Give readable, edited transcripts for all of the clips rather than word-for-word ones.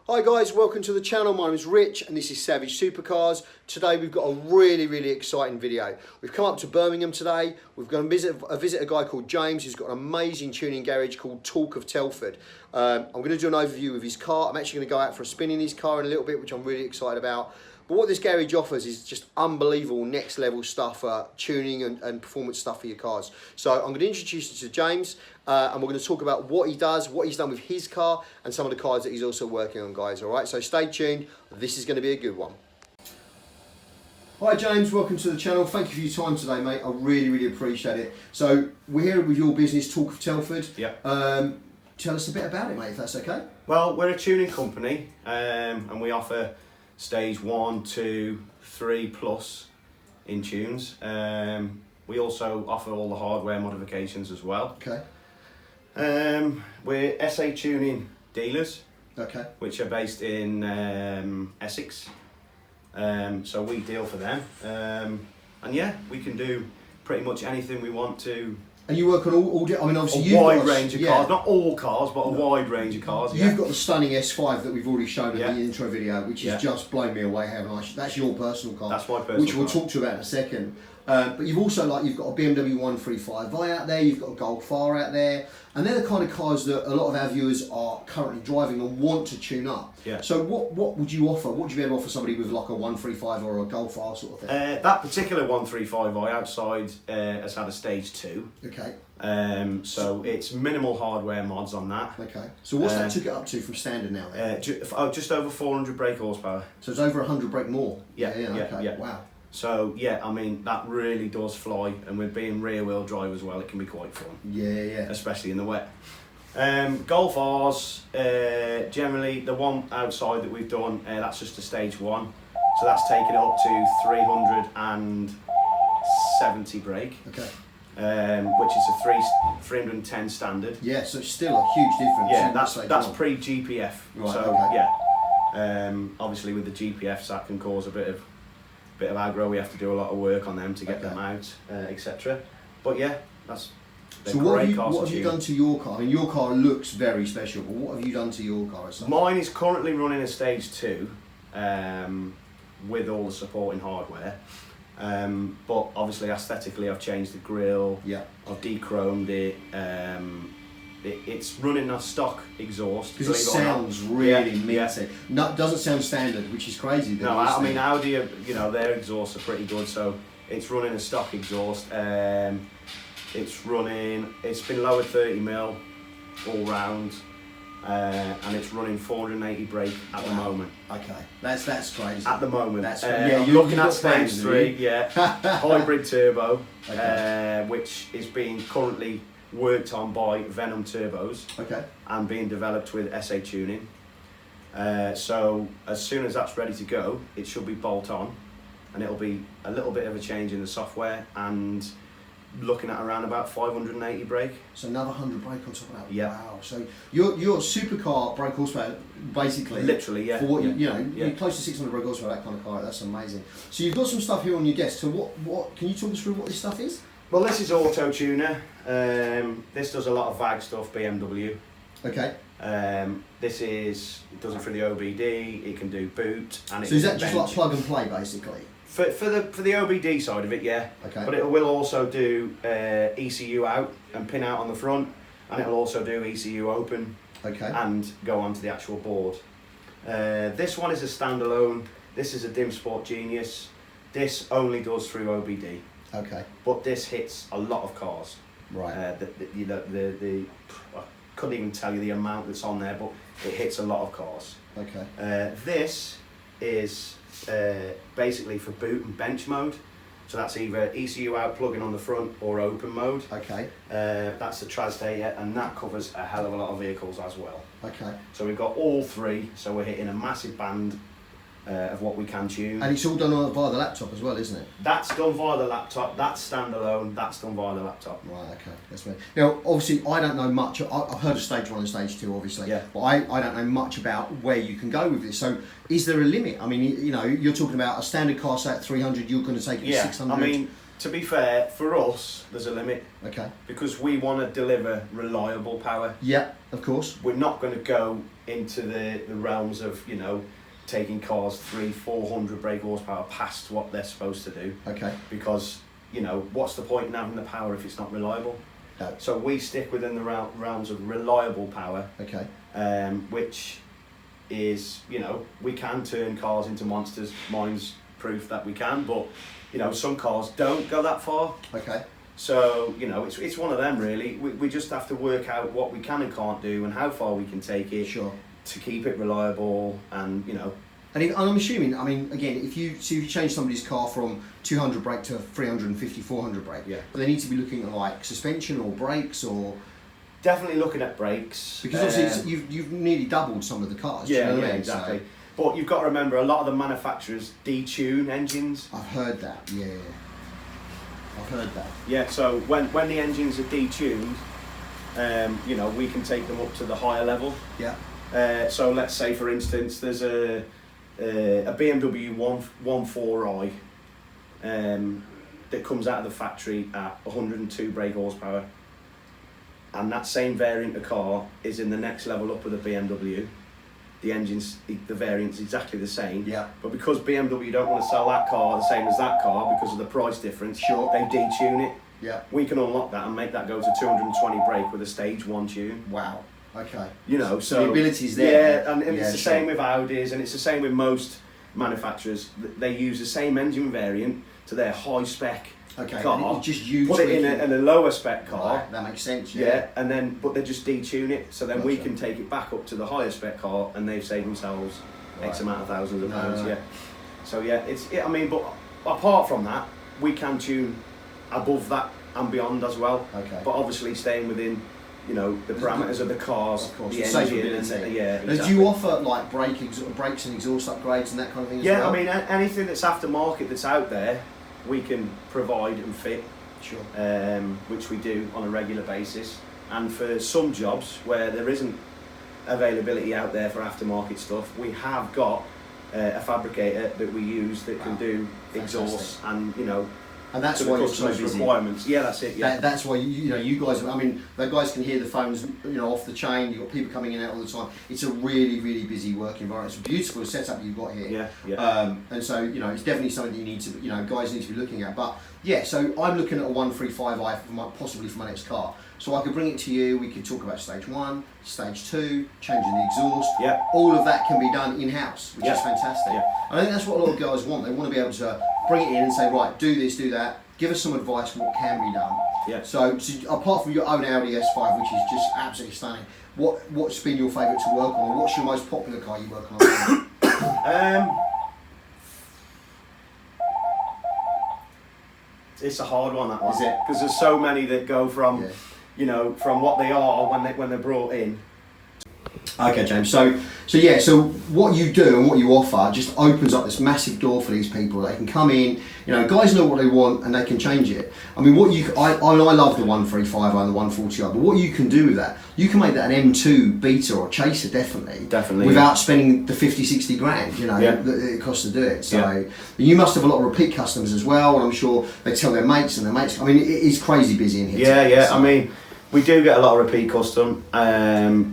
Hi guys, welcome to the channel. My name is Rich and this is Savage Supercars. Today we've got a really exciting video. We've come up to Birmingham today. We've gone to visit a guy called James who's got an amazing tuning garage called Torqueoftelford. I'm going to do an overview of his car. I'm actually going to go out for a spin in his car in a little bit, which I'm really excited about. But what this garage offers is just unbelievable next level stuff, tuning and performance stuff for your cars. So I'm going to introduce you to James and we're going to talk about what he does, what he's done with his car and some of the cars that he's also working on, guys. All right, so stay tuned. This is going to be a good one. Hi James, welcome to the channel. Thank you for your time today, mate. I really appreciate it. So we're here with your business, Torqueoftelford. Yeah. Tell us a bit about it, mate, if that's okay. Well, we're a tuning company and we offer stage 1, 2, 3 plus in tunes. We also offer all the hardware modifications as well. Okay. We're SA Tuning dealers, okay, which are based in Essex. So we deal for them. And yeah, we can do pretty much anything we want to. And you work on all I mean, obviously a wide range of cars, not all cars, but a wide range of cars. You've got the stunning S5 that we've already shown in the intro video, which is just blown me away how nice. That's your personal car. That's my personal which we'll car. talk to you about in a second. But you've also you've got a BMW 135i out there, you've got a Golf R out there, and they're the kind of cars that a lot of our viewers are currently driving and want to tune up. Yeah. So what would you offer? What would you be able to offer somebody with like a 135 or a Golf R sort of thing? That particular 135i outside has had a stage 2. Okay. So it's minimal hardware mods on that. Okay. So what's that took it up to from standard now? Just over 400 brake horsepower. So it's over 100 brake more. Yeah. Okay. Yeah. Wow. So yeah, I mean that really does fly, and with being rear wheel drive as well, it can be quite fun. Yeah. Especially in the wet. Golf R's, generally the one outside that we've done, that's just a stage 1. So that's taken it up to 370 brake. Okay. Which is a 310 standard. Yeah, so it's still a huge difference. Yeah, that's pre-GPF. Right, so okay. Yeah, obviously with the GPFs that can cause a bit of aggro. We have to do a lot of work on them to get them out, etc. But yeah, that's. So what have you done to your car? I mean, your car looks very special, but what have you done to your car? Mine is currently running a stage 2, with all the supporting hardware. But obviously aesthetically I've changed the grille, I've de-chromed it, it's running a stock exhaust. Because it sounds really minty. No, it doesn't sound standard, which is crazy. No, I mean Audi, their exhausts are pretty good, so it's running a stock exhaust. It's been lowered 30mm all round. And it's running 480 brake at the moment. Okay, that's crazy. At the moment, that's you're looking at stage 3, hybrid turbo, which is being currently worked on by Venom Turbos, and being developed with SA Tuning. So as soon as that's ready to go, it should be bolt on, and it'll be a little bit of a change in the software and. Looking at around about 580 brake. So another 100 brake on top of that. Yeah. Wow. So your supercar brake horsepower, basically. Literally, yeah. For what you're close to 600 brake horsepower, that kind of car. That's amazing. So you've got some stuff here on your desk. So what can you talk us through what this stuff is? Well, this is Auto Tuner. This does a lot of VAG stuff, BMW. Okay. It does it for the OBD. It can do boot, and so is that just like plug and play, basically? For the OBD side of it, yeah. Okay. But it will also do ECU out and pin out on the front, and it will also do ECU open. Okay. And go onto the actual board. This one is a standalone. This is a Dim Sport Genius. This only does through OBD. Okay. But this hits a lot of cars. Right. I couldn't even tell you the amount that's on there, but it hits a lot of cars. Okay. This is basically for boot and bench mode, so that's either ECU out plugging on the front or open mode. Okay. That's the Traz Data, and that covers a hell of a lot of vehicles as well. Okay. So we've got all 3, so we're hitting a massive band of what we can tune. And it's all done via the laptop as well, isn't it? That's done via the laptop, that's standalone, that's done via the laptop. Right, okay, that's right. Now, obviously, I don't know much, I've heard of stage 1 and stage 2, obviously, but I don't know much about where you can go with this. So, is there a limit? I mean, you're talking about a standard car, say at 300, you're going to take it to 600? I mean, To be fair, for us, there's a limit. Okay. Because we want to deliver reliable power. Yeah, of course. We're not going to go into the realms of, you know, taking cars 300-400 brake horsepower past what they're supposed to do. Okay. Because, you know, what's the point in having the power if it's not reliable? No. So we stick within the realms of reliable power. Okay. Which is, you know, we can turn cars into monsters. Mine's proof that we can, but, you know, some cars don't go that far. Okay. So, you know, it's one of them really. We just have to work out what we can and can't do and how far we can take it. Sure. To keep it reliable and, you know. And I'm assuming, I mean, again, if you change somebody's car from 200 brake to 350, 400 brake, yeah, they need to be looking at like suspension or brakes or. Definitely looking at brakes. Because obviously you've nearly doubled some of the cars. Yeah, you know what yeah, I mean? exactly. So, but you've got to remember, a lot of the manufacturers detune engines. I've heard that. Yeah. I've heard that. Yeah. So when the engines are detuned, you know, we can take them up to the higher level. Yeah. So let's say, for instance, there's a BMW 1.4i that comes out of the factory at 102 brake horsepower, and that same variant of car is in the next level up with a BMW. The engine's, the variant's exactly the same. Yeah. But because BMW don't want to sell that car the same as that car because of the price difference, sure, they detune it. Yeah. We can unlock that and make that go to 220 brake with a stage 1 tune. Wow. Okay. You know, so the ability's there. Yeah, and it's the same with Audis, and it's the same with most manufacturers. They use the same engine variant to their high spec car. Just put it in a lower spec car. Right, that makes sense. Yeah, and then but they just detune it, so then we Gotcha. can take it back up to the higher spec car, and they've saved themselves X amount of thousands of pounds. No. Yeah. So yeah, I mean, but apart from that, we can tune above that and beyond as well. Okay. But obviously staying within, you know, the parameters of the cars, of course, the the engine, and yeah. Exactly. Do you offer like brakes and exhaust upgrades and that kind of thing as well? Yeah, I mean, anything that's aftermarket that's out there, we can provide and fit. Sure. Which we do on a regular basis. And for some jobs where there isn't availability out there for aftermarket stuff, we have got a fabricator that we use that can do exhausts and, you know, and that's to why the you're so customer's busy. requirements. Yeah, that's it. Yeah, that's why you guys. I mean, the guys can hear the phones, you know, off the chain. You've got people coming in and out all the time. It's a really, really busy work environment. It's a beautiful setup you've got here. Yeah, yeah. And so, you know, it's definitely something that you need to, you know, guys need to be looking at. But yeah, so I'm looking at a 135i possibly for my next car. So I could bring it to you. We could talk about stage 1, stage 2, changing the exhaust. Yeah. All of that can be done in house, which is fantastic. Yeah. I think that's what a lot of guys want. They want to be able to bring it in and say, right, do this, do that. Give us some advice on what can be done. Yeah. So apart from your own Audi S5, which is just absolutely stunning, what's been your favourite to work on, or what's your most popular car you work on? It's a hard one, that one. Is it? Because there's so many that go from, you know, from what they are when they're brought in. Okay, James. So what you do and what you offer just opens up this massive door for these people. They can come in, you know, guys know what they want and they can change it. I mean, I love the 135 and the 140i, but what you can do with that, you can make that an M2 Beta or Chaser, definitely, without spending the 50-60 grand, you know, that it costs to do it. So you must have a lot of repeat customers as well, and I'm sure they tell their mates and their mates. I mean, it is crazy busy in here. Yeah, yeah. So. I mean, we do get a lot of repeat custom.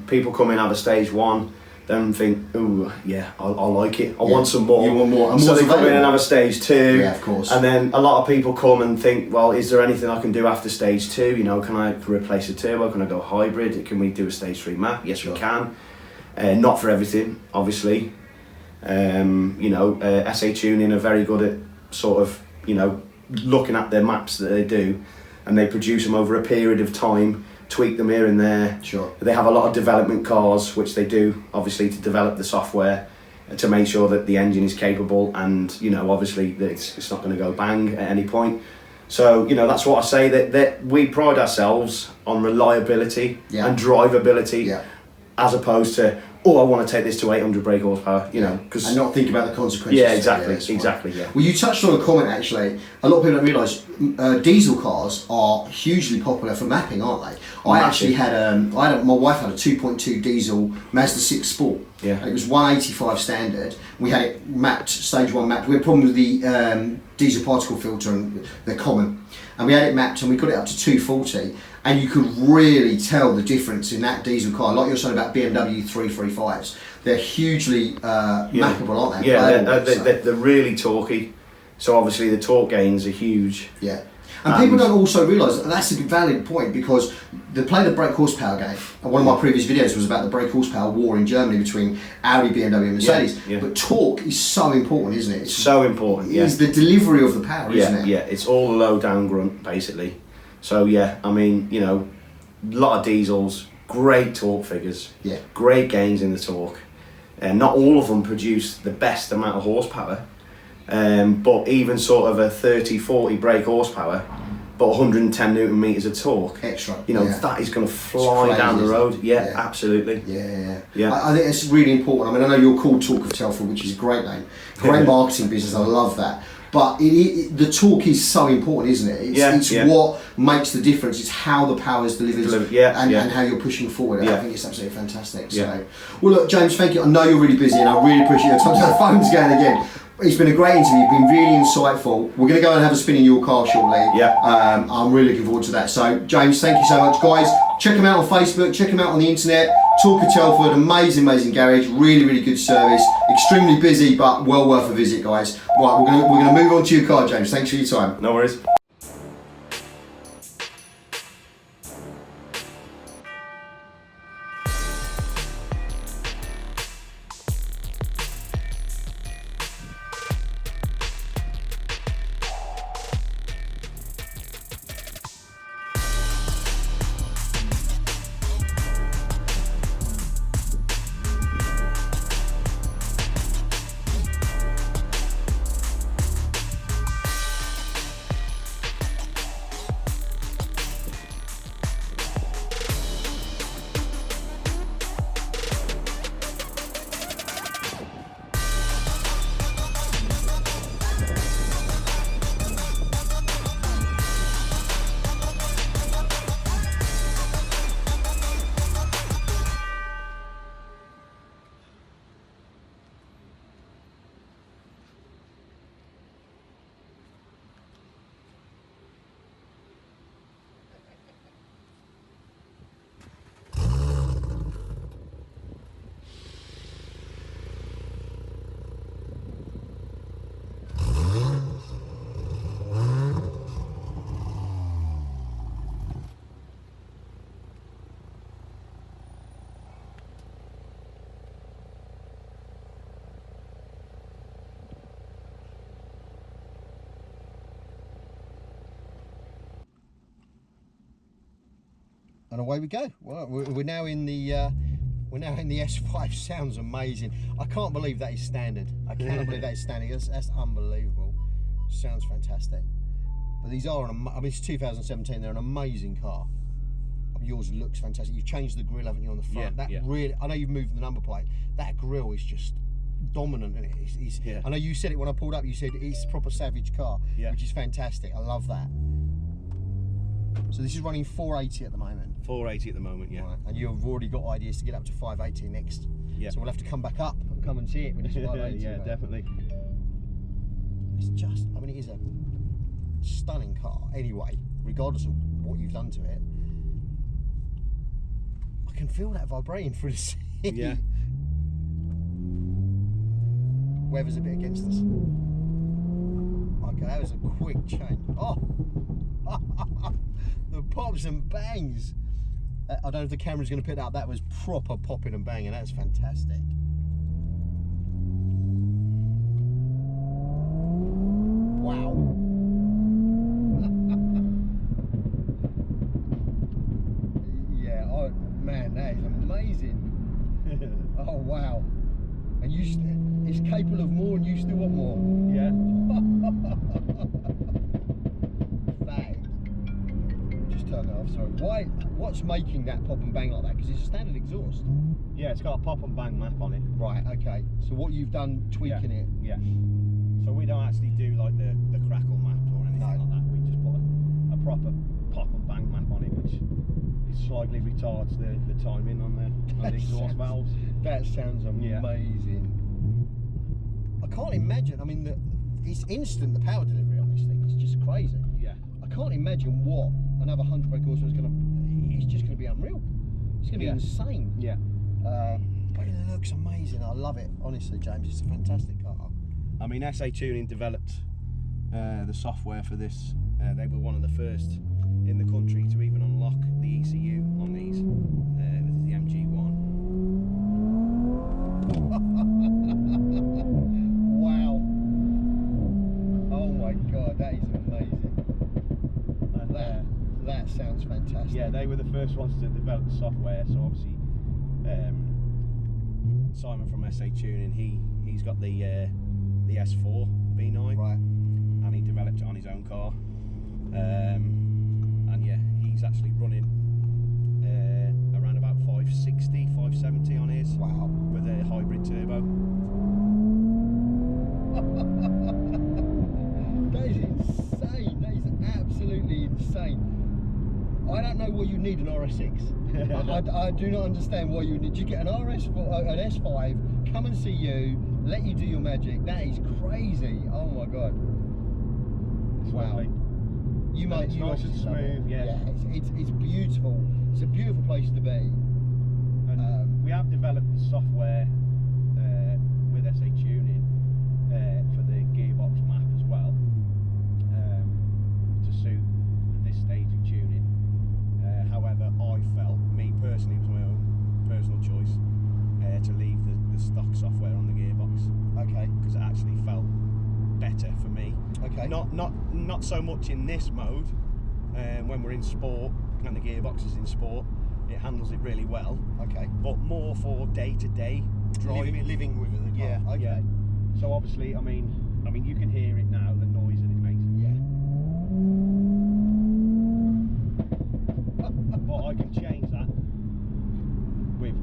People come in, have a stage 1, then think, ooh, yeah, I like it. I want some more. You want more. So they come in and have a stage 2. Yeah, of course. And then a lot of people come and think, well, is there anything I can do after stage 2? You know, can I replace a turbo? Can I go hybrid? Can we do a stage 3 map? Yes, we can. Not for everything, obviously. You know, SA Tuning are very good at sort of, you know, looking at their maps that they do, and they produce them over a period of time, tweak them here and there. Sure. They have a lot of development cars, which they do obviously to develop the software to make sure that the engine is capable, and, you know, obviously that it's not going to go bang at any point. So, you know, that's what I say, that we pride ourselves on reliability and drivability, as opposed to, oh, I want to take this to 800 brake horsepower, you know, because and not think about the consequences. Yeah, exactly, exactly. Yeah. Well, you touched on a comment actually. A lot of people don't realise diesel cars are hugely popular for mapping, aren't they? I actually had my wife had a 2.2 diesel Mazda 6 Sport. Yeah. And it was 185 standard. We had it mapped, stage 1 mapped. We had a problem with the diesel particle filter, and they're common. And we had it mapped, and we got it up to 240. And you could really tell the difference in that diesel car. Like you're saying about BMW 335s. They're hugely mappable, aren't they? Yeah, they're really torquey. So obviously the torque gains are huge. Yeah. And people don't also realise that that's a valid point, because they play the brake horsepower game. And one of my previous videos was about the brake horsepower war in Germany between Audi, BMW and Mercedes. Yeah. But torque is so important, isn't it? It's so important, yeah. It's the delivery of the power, isn't it? Yeah, it's all the low down grunt, basically. So yeah, I mean, you know, a lot of diesels, great torque figures, great gains in the torque. Not all of them produce the best amount of horsepower. But even sort of a 30-40 brake horsepower, but 110 newton meters of torque, extra, you know, that is going to fly crazy, down the road. Yeah, absolutely. Yeah. I think it's really important. I mean, I know you're called Torqueoftelford, which is a great name, great marketing business. I love that. But the torque is so important, isn't it? It's what makes the difference. It's how the power is delivered, and how you're pushing forward. I think it's absolutely fantastic. So, well, look, James, thank you. I know you're really busy, and I really appreciate your time. The phone's going again. It's been a great interview. You've been really insightful. We're going to go and have a spin in your car shortly. I'm really looking forward to that. So, James, thank you so much, guys. Check him out on Facebook. Check him out on the internet. Torqueoftelford, amazing garage. Really, really good service. Extremely busy, but well worth a visit, guys. Right, we're going to move on to your car, James. Thanks for your time. No worries. And away we go. Well, we're now in the S5. Sounds amazing. I can't believe that is standard. I cannot believe that is standard. That's unbelievable. Sounds fantastic. But these are, I mean, it's 2017. They're an amazing car. I mean, yours looks fantastic. You've changed the grille, haven't you, on the front? Really, I know you've moved the number plate. That grille is just dominant in it. I know you said it when I pulled up. You said it's a proper Savage car, which is fantastic. I love that. So this is running 480 at the moment. 480 at the moment, yeah. Right. And you've already got ideas to get up to 580 next. Yeah. So we'll have to come back up and come and see it when it's 580. Yeah, definitely. It's just, I mean, it is a stunning car. Anyway, regardless of what you've done to it, I can feel that vibrating through the seat. Yeah. Weather's a bit against us. Okay, that was a quick change. Oh, the pops and bangs. I don't know if the camera's going to pick that up. That was proper popping and banging. That's fantastic. Wow. Yeah, oh man, that is amazing. Oh wow. And it's capable of more and you still want more. Yeah. That is, just turn that off, sorry. What's making that pop and bang like that? Because it's a standard exhaust. Yeah, it's got a pop and bang map on it. Right, okay. So what you've done tweaking it? Yeah. So we don't actually do like the crackle map or anything like that. We just put a proper pop and bang map on it, which slightly retards the timing on the exhaust valves. That sounds amazing. I can't imagine. I mean, it's instant, the power delivery on this thing. It's just crazy. Yeah. I can't imagine what another 100 brake horsepower is going to. It's just going to be unreal. It's going to be insane. Yeah. But it looks amazing. I love it. Honestly, James, it's a fantastic car. I mean, SA Tuning developed the software for this. They were one of the first in the country to even unlock the ECU on these. With the MG1. Wow. Oh my God, that is amazing. And, that sounds fantastic. Yeah, they were the first ones to develop the software. So obviously, Simon from SA Tuning, he's got the S4 B9, right, and he developed it on his own car. And yeah, he's actually running around about 560, 570 on his. Wow. With a hybrid turbo. That is insane. That is absolutely insane. I don't know what you need an RS6. I do not understand why you need. You get an RS4, an S5, come and see you, let you do your magic. That is crazy. Oh my God. It's wow. lovely. You might. It's nice and smooth. Yeah. It's beautiful. It's a beautiful place to be. And we have developed the software with SA Tuning for the gearbox map as well, to suit this stage of tuning. However, I felt, me personally, it was my own personal choice, to leave the stock software on the gearbox. Okay. Because it actually felt better for me. Okay. Not so much in this mode. When we're in sport and the gearbox is in sport, it handles it really well. Okay. But more for day-to-day driving, living with the car. Yeah. Okay. Yeah. So obviously, I mean, you can hear it now, the noise that it makes. Yeah. But I can change that with.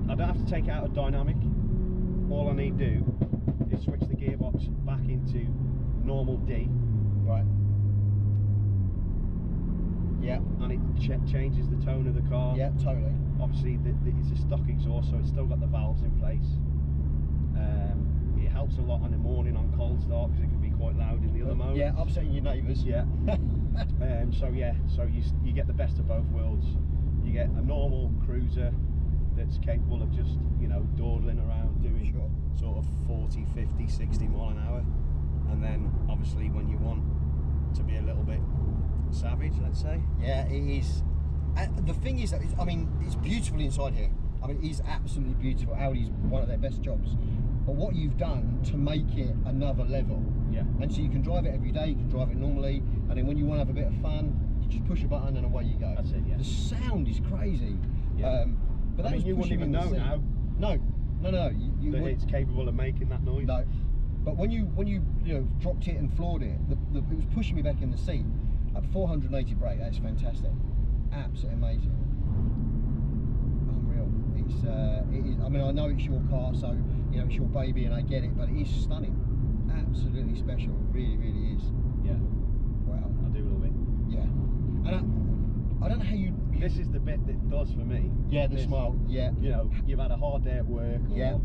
I don't have to take it out of dynamic. All I need to do is switch the gearbox back into normal D. Right. Yeah. And it changes the tone of the car. Yeah, totally. Obviously, it's a stock exhaust, so it's still got the valves in place. It helps a lot in the morning on cold start because it can be quite loud in the other mode. Yeah, upsetting your neighbours. Yeah. So you get the best of both worlds. You get a normal cruiser that's capable of just, dawdling around doing sort of 40, 50, 60 mile an hour. And then obviously when you want to be a little bit savage, let's say. Yeah, it is. The thing is that it's beautiful inside here. I mean, it is absolutely beautiful. Audi's one of their best jobs. But what you've done to make it another level. Yeah. And so you can drive it every day, you can drive it normally, and then when you want to have a bit of fun, you just push a button and away you go. That's it, yeah. The sound is crazy. Yeah. But that was you wouldn't even know now. No. You that it's capable of making that noise. No. But when you dropped it and floored it, it was pushing me back in the seat at 480 brake. That's fantastic. Absolutely amazing. Unreal. It is. I mean, I know it's your car, so it's your baby, and I get it. But it is stunning. Absolutely special. It really, really is. Yeah. Wow. I do love it. Yeah. And I don't know how you. This is the bit that does for me. Yeah, the smile. Yeah. You've had a hard day at work. Or yeah.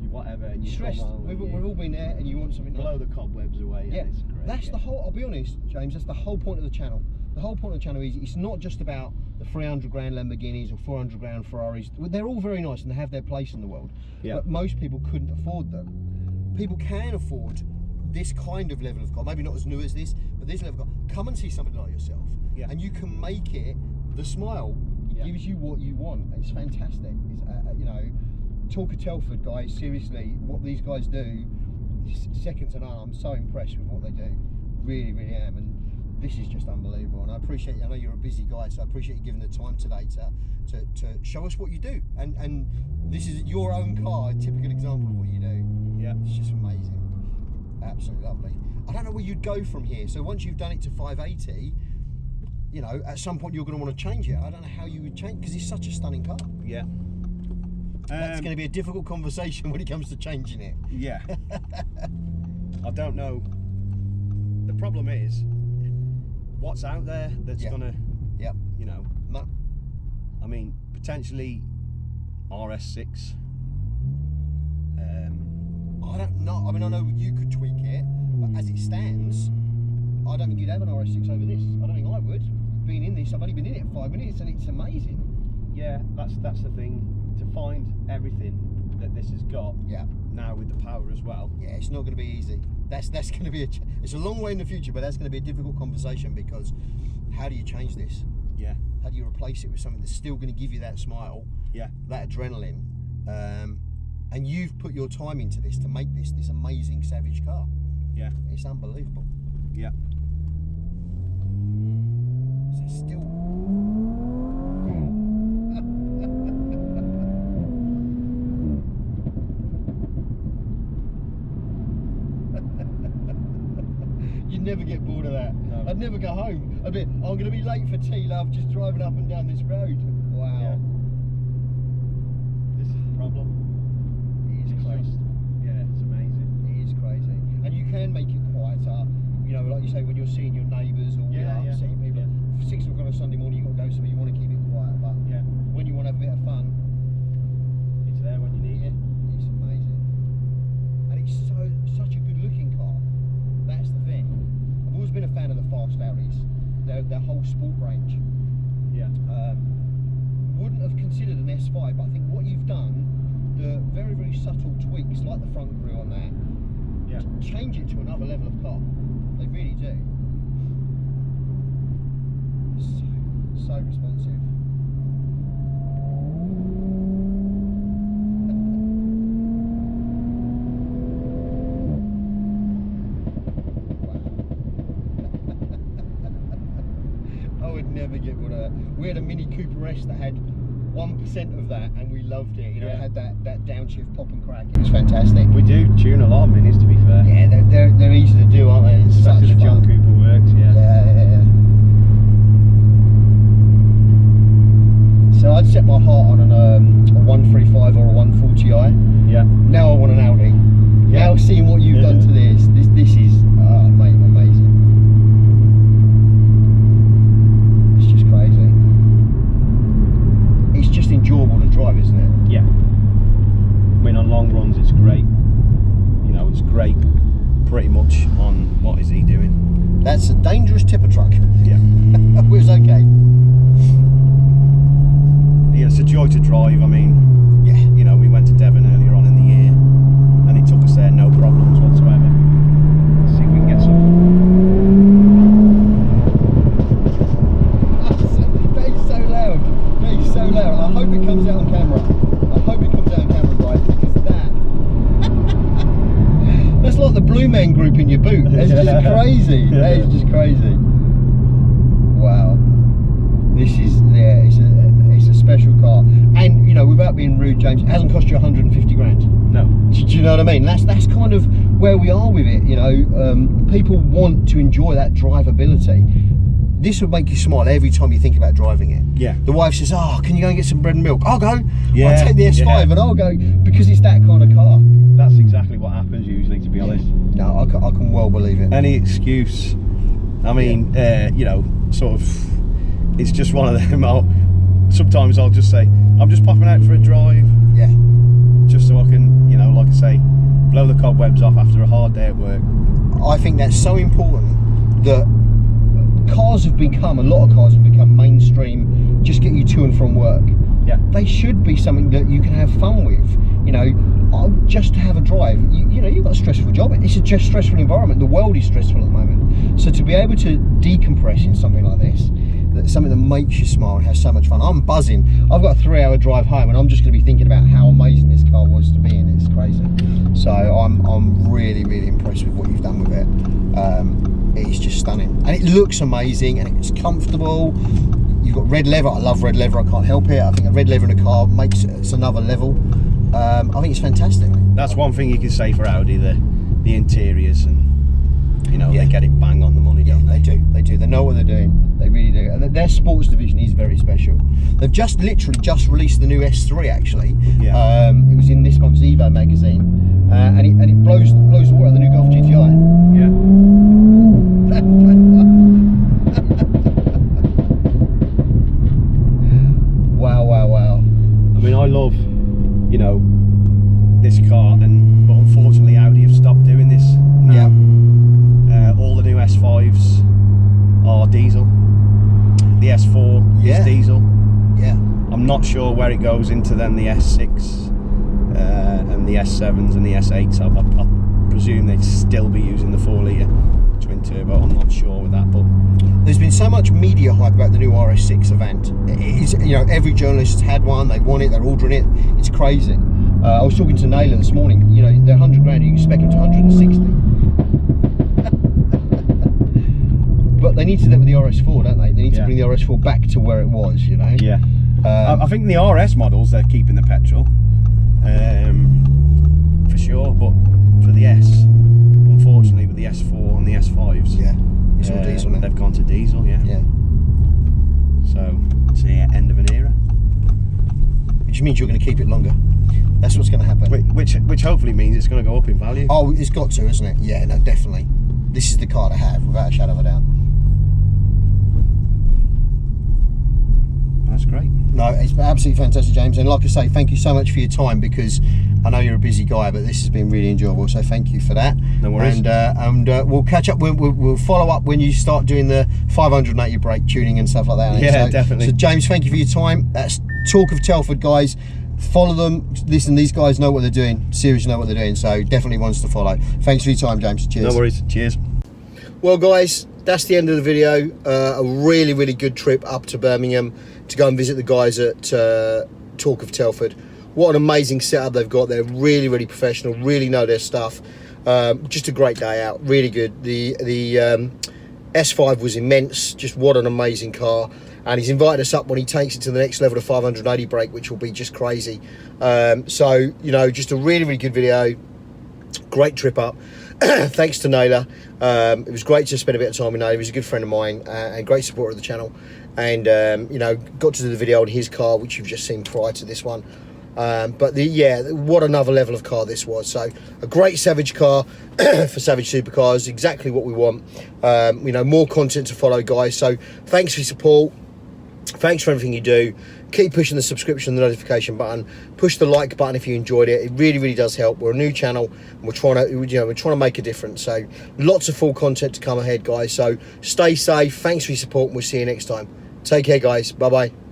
You whatever, and you're stressed. We've all been there, and you want something. Blow the cobwebs away. Yeah. It's great. That's the whole. I'll be honest, James. That's the whole point of the channel. The whole point of the channel is it's not just about the 300 grand Lamborghinis or 400 grand Ferraris. They're all very nice and they have their place in the world. Yeah. But most people couldn't afford them. People can afford this kind of level of car. Maybe not as new as this, but this level of car. Come and see somebody like yourself, and you can make it. The smile gives you what you want. It's fantastic. It's Torqueoftelford guys. Seriously, what these guys do is second to none. I'm so impressed with what they do. Really, really am. And this is just unbelievable, and I appreciate you. I know you're a busy guy, so I appreciate you giving the time today to show us what you do. And this is your own car, a typical example of what you do. Yeah, it's just amazing, absolutely lovely. I don't know where you'd go from here. So once you've done it to 580, at some point you're going to want to change it. I don't know how you would change because it's such a stunning car. Yeah. That's going to be a difficult conversation when it comes to changing it. Yeah. I don't know. The problem is, what's out there that's gonna, no. I mean, potentially RS6 don't know. I mean, I know you could tweak it, but as it stands, I don't think you'd have an RS6 over this. I don't think I would. Being in this, I've only been in it 5 minutes, and it's amazing. Yeah, that's the thing. To find everything that this has got. Yeah. Now with the power as well. Yeah, it's not going to be easy. That's going to be it's a long way in the future, but that's going to be a difficult conversation because how do you change this? Yeah. How do you replace it with something that's still going to give you that smile? Yeah. That adrenaline. And you've put your time into this to make this amazing Savage car. Yeah. It's unbelievable. Yeah. So still. You'd never get bored of that. No. I'd never go home. I'm going to be late for tea, love, just driving up and down this road. Wow. Yeah. This is the problem. It is crazy. Yeah, it's amazing. It is crazy. And you can make it quieter. You know, like you say, when you're seeing your neighbours or seeing people. Yeah. 6 o'clock on a Sunday morning, you've got to go somewhere, you want to keep it quiet. But when you want to have a bit of fun, it's there when you need it. It's amazing. And it's such a good looking car. That's the thing. I've always been a fan of the fast Audis. Their whole sport range. Yeah. Wouldn't have considered an S5, but I think what you've done, the very, very subtle tweaks like the front grille on that, change it to another level of car. They really do. So responsive. I would never get one of that. We had a Mini Cooper S that had 1% of that, and we loved it. You know, it had that downshift pop and crack. It was fantastic. We do tune a lot of Minis, to be fair. Yeah, they're easy to do, aren't they? It's especially the John Cooper works. Yeah. So I'd set my heart on a 135 or a 140i. Yeah. Now I want an Audi. Yeah. Now seeing what you've done to this is mate, amazing. It's just crazy. It's just enjoyable to drive, isn't it? Yeah. I mean, on long runs, it's great. You know, it's great. Pretty much on what is he doing? That's a dangerous tipper truck. Yeah. It was okay. Yeah, it's a joy to drive. I mean, you know, we went to Devon earlier on in the year, and it took us there no problems whatsoever. Let's see if we can get some. That is so loud. That is so loud. I hope it comes out on camera. I hope it comes out on camera, guys, because that's like the Blue Man Group in your boot. That's just crazy. That is just crazy. Wow. This is it's a special car, and you know, without being rude, James, it hasn't cost you 150 grand. No. Do you know what I mean? That's kind of where we are with it. You know, people want to enjoy that drivability. This would make you smile every time you think about driving it. Yeah. The wife says, "Oh, can you go and get some bread and milk?" I'll go. Yeah. I'll take the S5 and I'll go, because it's that kind of car. That's exactly what happens usually, to be honest. No, I can well believe it. Any excuse. I mean, you know, sort of, it's just one of them. Sometimes I'll just say, I'm just popping out for a drive. Yeah. Just so I can, you know, like I say, blow the cobwebs off after a hard day at work. I think that's so important that a lot of cars have become mainstream, just get you to and from work. Yeah. They should be something that you can have fun with. You know, just to have a drive. You know, you've got a stressful job. It's a stressful environment. The world is stressful at the moment. So to be able to decompress in something like this, something that makes you smile and have so much fun. I'm buzzing. I've got a 3-hour drive home, and I'm just going to be thinking about how amazing this car was to be in. It's crazy. So I'm really, really impressed with what you've done with it. It's just stunning, and it looks amazing, and it's comfortable. You've got red leather. I love red leather. I can't help it. I think a red leather in a car makes it's another level. I think it's fantastic. That's one thing you can say for Audi, the interiors, and you know, they get it bang on the money, don't they? They do. They know what they're doing. They really do. And their sports division is very special. They've literally just released the new S3 actually. Yeah. It was in this month's Evo magazine, and it blows the water out of the new Golf GTI. Yeah. Wow. I mean, I love, you know, this car, but unfortunately Audi not sure where it goes into then the S6 and the S7s and the S8s. I presume they'd still be using the 4-litre twin turbo. I'm not sure with that, but there's been so much media hype about the new RS6 Avant. It's, you know, every journalist has had one, they want it, they're ordering it. It's crazy. I was talking to Naylor this morning. You know, they're 100 grand, you expect them to 160. But they need to do that with the RS4, don't they? They need to bring the RS4 back to where it was, you know? Yeah. I think the RS models, they're keeping the petrol. For sure, but for the S, unfortunately, with the S4 and the S5s, it's all diesel now. They've gone to diesel, yeah. So it's the end of an era. Which means you're going to keep it longer. That's what's going to happen. Which hopefully means it's going to go up in value. Oh, it's got to, isn't it? Yeah, no, definitely. This is the car to have, without a shadow of a doubt. That's great. No, it's absolutely fantastic, James. And like I say, thank you so much for your time, because I know you're a busy guy, but this has been really enjoyable. So thank you for that. No worries. And we'll catch up. We'll follow up when you start doing the 580 brake tuning and stuff like that. Yeah, definitely. So James, thank you for your time. That's Talk of Telford, guys. Follow them. Listen, these guys know what they're doing. Seriously know what they're doing. So definitely ones to follow. Thanks for your time, James. Cheers. No worries. Cheers. Well, guys, that's the end of the video. A really, really good trip up to Birmingham to go and visit the guys at Talk of Telford. What an amazing setup they've got. They're really, really professional, really know their stuff. Just a great day out, really good. The S5 was immense, just what an amazing car. And he's invited us up when he takes it to the next level of 580 brake, which will be just crazy. So, you know, just a really, really good video. Great trip up. Thanks to Naylor. It was great to spend a bit of time with Naylor. He's a good friend of mine and great supporter of the channel. And you know, got to do the video on his car, which you've just seen prior to this one. But what another level of car this was. So a great Savage car for Savage Supercars, exactly what we want. You know, more content to follow, guys. So thanks for your support. Thanks for everything you do. Keep pushing the subscription and the notification button. Push the like button if you enjoyed it. It really, really does help. We're a new channel and we're trying to make a difference. So lots of full content to come ahead, guys. So stay safe. Thanks for your support and we'll see you next time. Take care, guys. Bye bye.